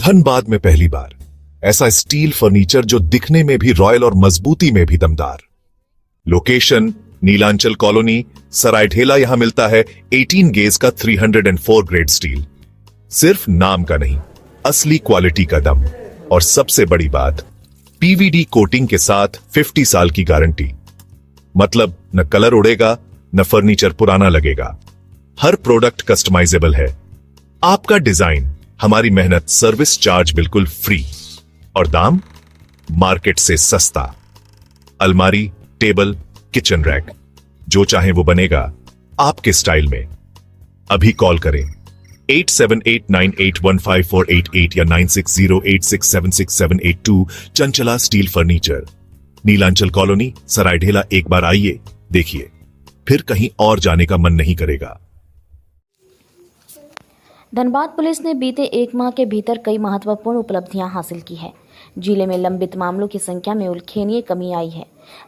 धनबाद में पहली बार ऐसा स्टील फर्नीचर जो दिखने में भी रॉयल और मजबूती में भी दमदार। Location Nilanchal colony, Saraidhela. यहां मिलता है 18 गेज का 304 ग्रेड स्टील। सिर्फ नाम का नहीं, असली क्वालिटी का दम। और सबसे बड़ी बात, पीवीडी कोटिंग के साथ 50 साल की गारंटी। मतलब न कलर उड़ेगा, न फर्नीचर पुराना लगेगा। हर प्रोडक्ट कस्टमाइजेबल है। आपका डिजाइन, हमारी मेहनत, सर्विस चार्ज बिल्कुल फ्री। और दाम मार्केट से सस्ता। अलमारी, टेबल, किचन रैक, जो चाहे वो बनेगा आपके स्टाइल में। अभी कॉल करें 8789815488 या 9608676782। Chanchala steel furniture, Nilanchal colony, Saraidhela. एक बार आइए, देखिए, फिर कहीं और जाने का मन नहीं करेगा। धनबाद पुलिस ने बीते एक माह के भीतर कई महत्वपूर्ण उपलब्धियां हासिल की है। जिले में लंबित मामलों की संख्या में उल्लेखनीय कमी आई है।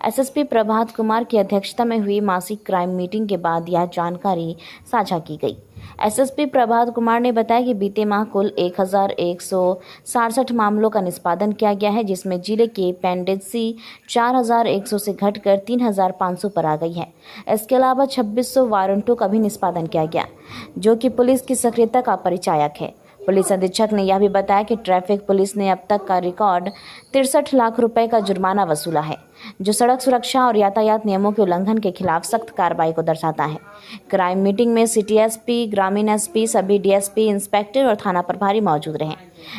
एसएसपी प्रभात कुमार की अध्यक्षता में हुई मासिक क्राइम मीटिंग के बाद यह जानकारी साझा की गई। एसएसपी प्रभात कुमार ने बताया कि बीते माह कुल 1167 मामलों का निष्पादन किया गया है, जिसमें जिले के पेंडेंसी 4100 से घटकर 3500 पर आ गई है। इसके अलावा 2600 वारंटों का भी निष्पादन किया गया, जो कि पुलिस की सक्रियता का परिचायक है। पुलिस अधीक्षक ने यह भी बताया कि ट्रैफिक पुलिस ने अब तक का रिकॉर्ड 63 लाख रुपए का जुर्माना वसूला है, जो सड़क सुरक्षा और यातायात नियमों के उल्लंघन के खिलाफ सख्त कार्रवाई को दर्शाता है। क्राइम मीटिंग में सिटी एसपी, ग्रामीण एसपी, सभी डीएसपी, इंस्पेक्टर और थाना प्रभारी मौजूद रहे।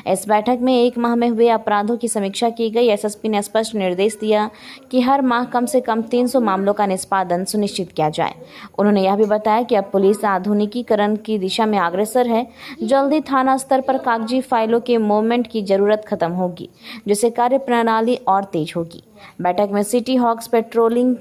इस बैठक में एक माह में हुए अपराधों की समीक्षा की गई। एसएसपी ने स्पष्ट निर्देश दिया कि हर माह कम से कम 300 मामलों का निष्पादन सुनिश्चित किया जाए। उन्होंने यह भी बताया कि अब पुलिस आधुनिकीकरण की दिशा में अग्रसर है। जल्दी थाना स्तर पर कागजी फाइलों के मूवमेंट की जरूरत खत्म होगी, जिससे कार्य प्रणाली और तेज होगी। बैठक में सिटी हॉक्स पेट्रोलिंग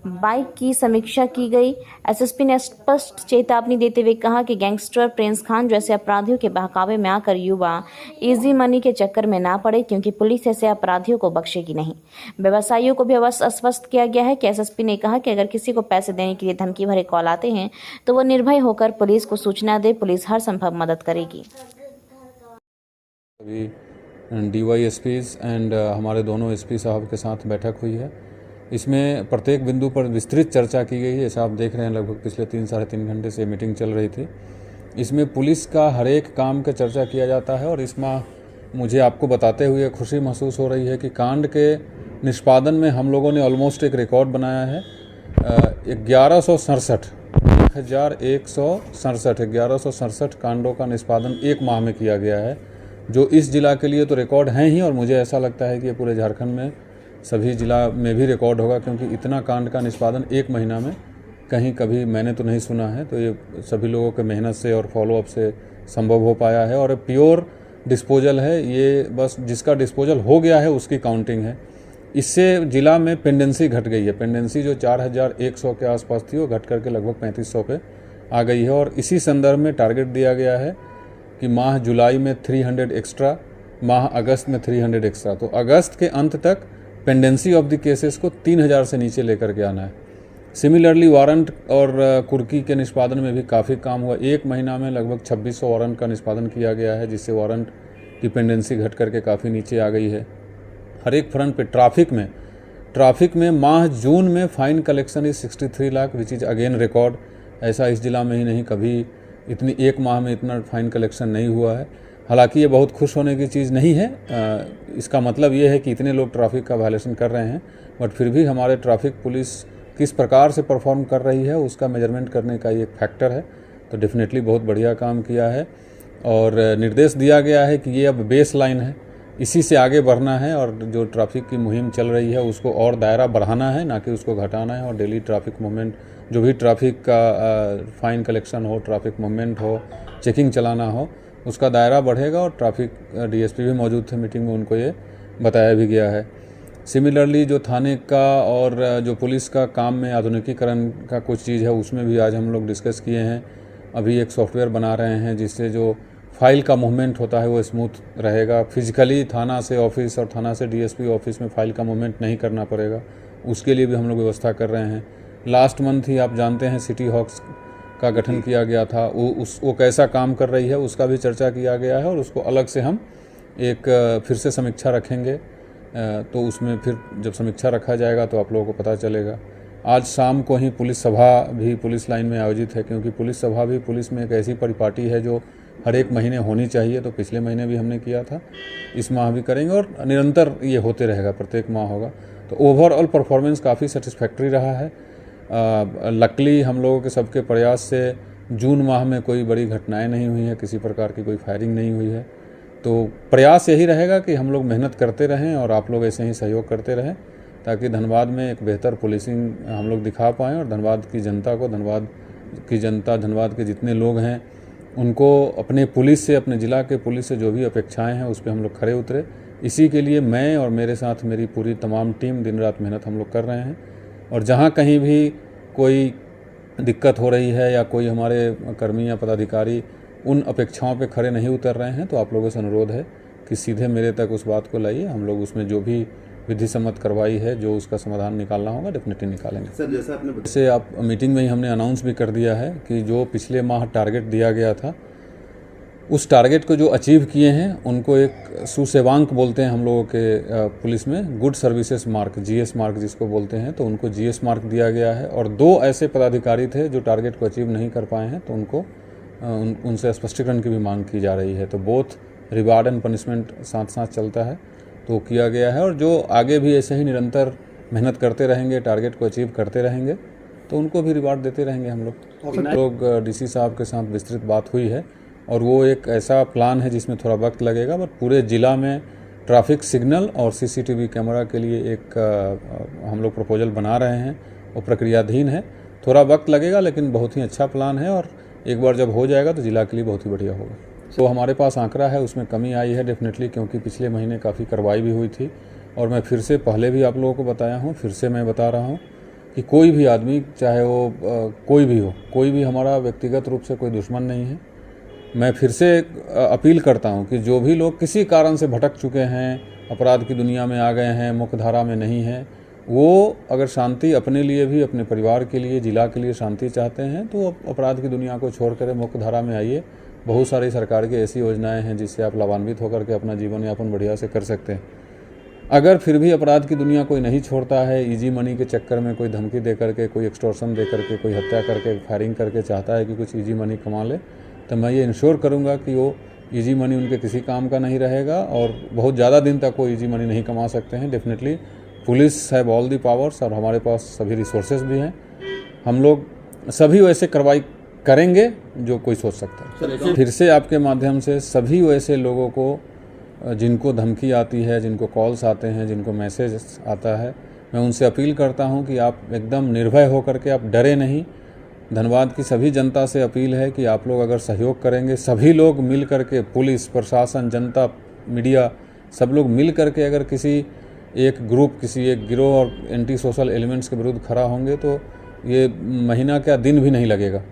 बाइक की समीक्षा की गई। एसएसपी ने स्पष्ट चेतावनी देते हुए कहा कि गैंगस्टर प्रिंस खान जैसे अपराधियों के बहकावे में आकर युवा इजी मनी के चक्कर में ना पड़े, क्योंकि पुलिस ऐसे अपराधियों को बख्शेगी नहीं। व्यवसायियों को भी आश्वस्त किया गया है कि एसएसपी ने कहा कि अगर किसी को पैसे देने के लिए धमकी भरे कॉल आते हैं तो वो निर्भय होकर पुलिस को सूचना दे। पुलिस हर संभव मदद करेगी। अभी डीवाईएसपीज एंड हमारे दोनों एसपी साहब के साथ बैठक हुई है। इसमें प्रत्येक बिंदु पर विस्तृत चर्चा की गई है। जैसा आप देख रहे हैं, लगभग पिछले 3-3.5 घंटे से मीटिंग चल रही थी। इसमें पुलिस का हर एक काम का चर्चा किया जाता है। और इस माह मुझे आपको बताते हुए खुशी महसूस हो रही है कि कांड के निष्पादन में हम लोगों ने ऑलमोस्ट एक रिकॉर्ड बनाया है। 1167 कांडों का निष्पादन एक माह में किया गया है, जो इस जिला के लिए तो रिकॉर्ड हैं ही। और मुझे ऐसा लगता है कि ये पूरे झारखंड में सभी जिला में भी रिकॉर्ड होगा, क्योंकि इतना कांड का निष्पादन एक महीना में कहीं कभी मैंने तो नहीं सुना है। तो ये सभी लोगों के मेहनत से और फॉलोअप से संभव हो पाया है। और प्योर डिस्पोजल है ये, बस जिसका डिस्पोजल हो गया है उसकी काउंटिंग है। इससे जिला में पेंडेंसी घट गई है। पेंडेंसी जो 4100 के आसपास थी, वो घट करके लगभग 3500 पे आ गई है। और इसी संदर्भ में टारगेट दिया गया है कि माह जुलाई में 300 एक्स्ट्रा, माह अगस्त में 300 एक्स्ट्रा। तो अगस्त के अंत तक पेंडेंसी ऑफ द केसेस को 3000 से नीचे लेकर के आना है। सिमिलरली वारंट और कुर्की के निष्पादन में भी काफ़ी काम हुआ। एक महीना में लगभग 2600 वारंट का निष्पादन किया गया है, जिससे वारंट की पेंडेंसी घट करके काफ़ी नीचे आ गई है। हर एक फ्रंट पे ट्रैफिक में माह जून में fine collection is 63 lakh, which is again record. ऐसा इस जिला में ही नहीं, कभी इतनी एक माह में इतना फाइन कलेक्शन नहीं हुआ है। हालांकि ये बहुत खुश होने की चीज़ नहीं है। इसका मतलब ये है कि इतने लोग ट्रैफिक का वायलेशन कर रहे हैं, बट फिर भी हमारे ट्रैफिक पुलिस किस प्रकार से परफॉर्म कर रही है उसका मेजरमेंट करने का ये एक फैक्टर है। तो डेफिनेटली बहुत बढ़िया काम किया है। और निर्देश दिया गया है कि ये अब बेस लाइन है, इसी से आगे बढ़ना है। और जो ट्रैफिक की मुहिम चल रही है उसको और दायरा बढ़ाना है, ना कि उसको घटाना है। और डेली ट्रैफिक मूवमेंट, जो भी ट्रैफिक का फाइन कलेक्शन हो, ट्रैफिक मूवमेंट हो, चेकिंग चलाना हो, उसका दायरा बढ़ेगा। और ट्रैफिक डीएसपी भी मौजूद थे मीटिंग में, उनको ये बताया भी गया है। सिमिलरली जो थाने का और जो पुलिस का काम में आधुनिकीकरण का कुछ चीज़ है, उसमें भी आज हम लोग डिस्कस किए हैं। अभी एक सॉफ्टवेयर बना रहे हैं जिससे जो फाइल का मूवमेंट होता है वो स्मूथ रहेगा। फिजिकली थाना से ऑफिस और थाना से डीएसपी ऑफिस में फाइल का मूवमेंट नहीं करना पड़ेगा, उसके लिए भी हम लोग व्यवस्था कर रहे हैं। लास्ट मंथ ही आप जानते हैं सिटी हॉक्स का गठन किया गया था, वो कैसा काम कर रही है उसका भी चर्चा किया गया है। और उसको अलग से हम एक फिर से समीक्षा रखेंगे। तो उसमें फिर जब समीक्षा रखा जाएगा तो आप लोगों को पता चलेगा। आज शाम को ही पुलिस सभा भी पुलिस लाइन में आयोजित है, क्योंकि पुलिस सभा भी पुलिस में एक ऐसी परिपाटी है जो हर एक महीने होनी चाहिए। तो पिछले महीने भी हमने किया था, इस माह भी करेंगे और निरंतर ये होते रहेगा, प्रत्येक माह होगा। तो ओवरऑल परफॉर्मेंस काफ़ी सेटिस्फैक्ट्री रहा है। लकली हम लोगों के सबके प्रयास से जून माह में कोई बड़ी घटनाएं नहीं हुई है, किसी प्रकार की कोई फायरिंग नहीं हुई है। तो प्रयास यही रहेगा कि हम लोग मेहनत करते रहें और आप लोग ऐसे ही सहयोग करते रहें, ताकि धनबाद में एक बेहतर पुलिसिंग हम लोग दिखा पाएँ और धनबाद की जनता को, धनबाद के जितने लोग हैं उनको अपने पुलिस से, अपने ज़िला के पुलिस से जो भी अपेक्षाएं हैं उस पर हम लोग खरे उतरे। इसी के लिए मैं और मेरे साथ मेरी पूरी तमाम टीम दिन रात मेहनत हम लोग कर रहे हैं। और जहां कहीं भी कोई दिक्कत हो रही है या कोई हमारे कर्मी या पदाधिकारी उन अपेक्षाओं पे खरे नहीं उतर रहे हैं, तो आप लोगों से अनुरोध है कि सीधे मेरे तक उस बात को लाइए। हम लोग उसमें जो भी विधि सम्मत कार्रवाई है, जो उसका समाधान निकालना होगा, डेफिनेटली निकालेंगे। सर, जैसा आपने जैसे आप मीटिंग में ही हमने अनाउंस भी कर दिया है कि जो पिछले माह टारगेट दिया गया था, उस टारगेट को जो अचीव किए हैं उनको एक सुसेवांक बोलते हैं हम लोगों के पुलिस में, good services mark, GS mark जिसको बोलते हैं, तो उनको जीएस मार्क दिया गया है। और 2 ऐसे पदाधिकारी थे जो टारगेट को अचीव नहीं कर पाए हैं, तो उनको उनसे स्पष्टीकरण की भी मांग की जा रही है। तो बोथ रिवार्ड एंड पनिशमेंट साथ साथ चलता है, तो किया गया है। और जो आगे भी ऐसे ही निरंतर मेहनत करते रहेंगे, टारगेट को अचीव करते रहेंगे, तो उनको भी रिवार्ड देते रहेंगे हम लोग। डीसी साहब के साथ विस्तृत बात हुई है और वो एक ऐसा प्लान है जिसमें थोड़ा वक्त लगेगा, बट पूरे ज़िला में ट्रैफिक सिग्नल और सीसीटीवी कैमरा के लिए एक हम लोग प्रपोजल बना रहे हैं, वो प्रक्रियाधीन है। थोड़ा वक्त लगेगा लेकिन बहुत ही अच्छा प्लान है और एक बार जब हो जाएगा तो ज़िला के लिए बहुत ही बढ़िया होगा। तो हमारे पास आंकड़ा है, उसमें कमी आई है डेफिनेटली, क्योंकि पिछले महीने काफ़ी कार्रवाई भी हुई थी। और मैं फिर से पहले भी आप लोगों को बताया हूँ, फिर से मैं बता रहा हूँ कि कोई भी आदमी, चाहे वो कोई भी हो, कोई भी हमारा व्यक्तिगत रूप से कोई दुश्मन नहीं है। मैं फिर से अपील करता हूं कि जो भी लोग किसी कारण से भटक चुके हैं, अपराध की दुनिया में आ गए हैं, मुख्य धारा में नहीं हैं, वो अगर शांति अपने लिए भी, अपने परिवार के लिए, जिला के लिए शांति चाहते हैं, तो अपराध की दुनिया को छोड़कर मुख्य धारा में आइए। बहुत सारी सरकार की ऐसी योजनाएं हैं जिससे आप लाभान्वित होकर के अपना जीवन यापन बढ़िया से कर सकते हैं। अगर फिर भी अपराध की दुनिया कोई नहीं छोड़ता है, इजी मनी के चक्कर में कोई धमकी दे करके, कोई एक्सटॉर्शन दे करके, कोई हत्या करके, फायरिंग करके चाहता है कि कुछ इजी मनी कमा ले, तो मैं ये इंश्योर करूंगा कि वो इजी मनी उनके किसी काम का नहीं रहेगा और बहुत ज़्यादा दिन तक वो इजी मनी नहीं कमा सकते हैं। Definitely police have all the powers और हमारे पास सभी रिसोर्सेज भी हैं। हम लोग सभी वैसे कार्रवाई करेंगे जो कोई सोच सकता है। फिर से आपके माध्यम से सभी वैसे लोगों को जिनको धमकी आती है, जिनको कॉल्स आते हैं, जिनको मैसेज आता है, मैं उनसे अपील करता हूं कि आप एकदम निर्भय होकर के, आप डरे नहीं। धनबाद की सभी जनता से अपील है कि आप लोग अगर सहयोग करेंगे, सभी लोग मिल करके, पुलिस प्रशासन, जनता, मीडिया, सब लोग मिल करके अगर किसी एक ग्रुप, किसी एक गिरोह और एंटी सोशल एलिमेंट्स के विरुद्ध खड़ा होंगे तो ये महीना क्या दिन भी नहीं लगेगा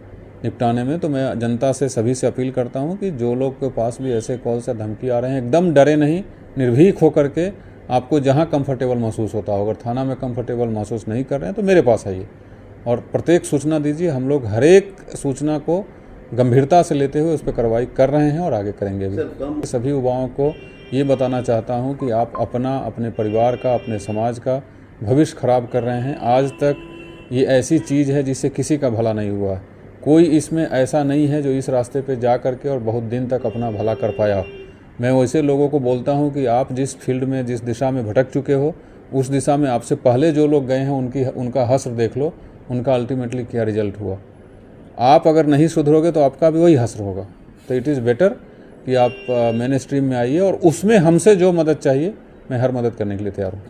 निपटाने में। तो मैं जनता से सभी से अपील करता हूं कि जो लोग के पास भी ऐसे कॉल से धमकी आ रहे हैं, एकदम डरे नहीं, निर्भीक होकर के आपको जहां कंफर्टेबल महसूस होता हो, अगर थाना में कंफर्टेबल महसूस नहीं कर रहे हैं तो मेरे पास आइए और प्रत्येक सूचना दीजिए। हम लोग हर एक सूचना को गंभीरता से लेते हुए उस पर कार्रवाई कर रहे हैं और आगे करेंगे भी। सभी युवाओं को ये बताना चाहता हूँ कि आप अपना, अपने परिवार का, अपने समाज का भविष्य खराब कर रहे हैं। आज तक ये ऐसी चीज़ है जिससे किसी का भला नहीं हुआ है। कोई इसमें ऐसा नहीं है जो इस रास्ते पे जा करके और बहुत दिन तक अपना भला कर पाया। मैं वैसे लोगों को बोलता हूं कि आप जिस फील्ड में, जिस दिशा में भटक चुके हो, उस दिशा में आपसे पहले जो लोग गए हैं उनका हश्र देख लो, उनका अल्टीमेटली क्या रिजल्ट हुआ। आप अगर नहीं सुधरोगे तो आपका भी वही हश्र होगा। तो इट इज़ बेटर कि आप मेन स्ट्रीम में आइए और उसमें हमसे जो मदद चाहिए मैं हर मदद करने के लिए तैयार हूँ।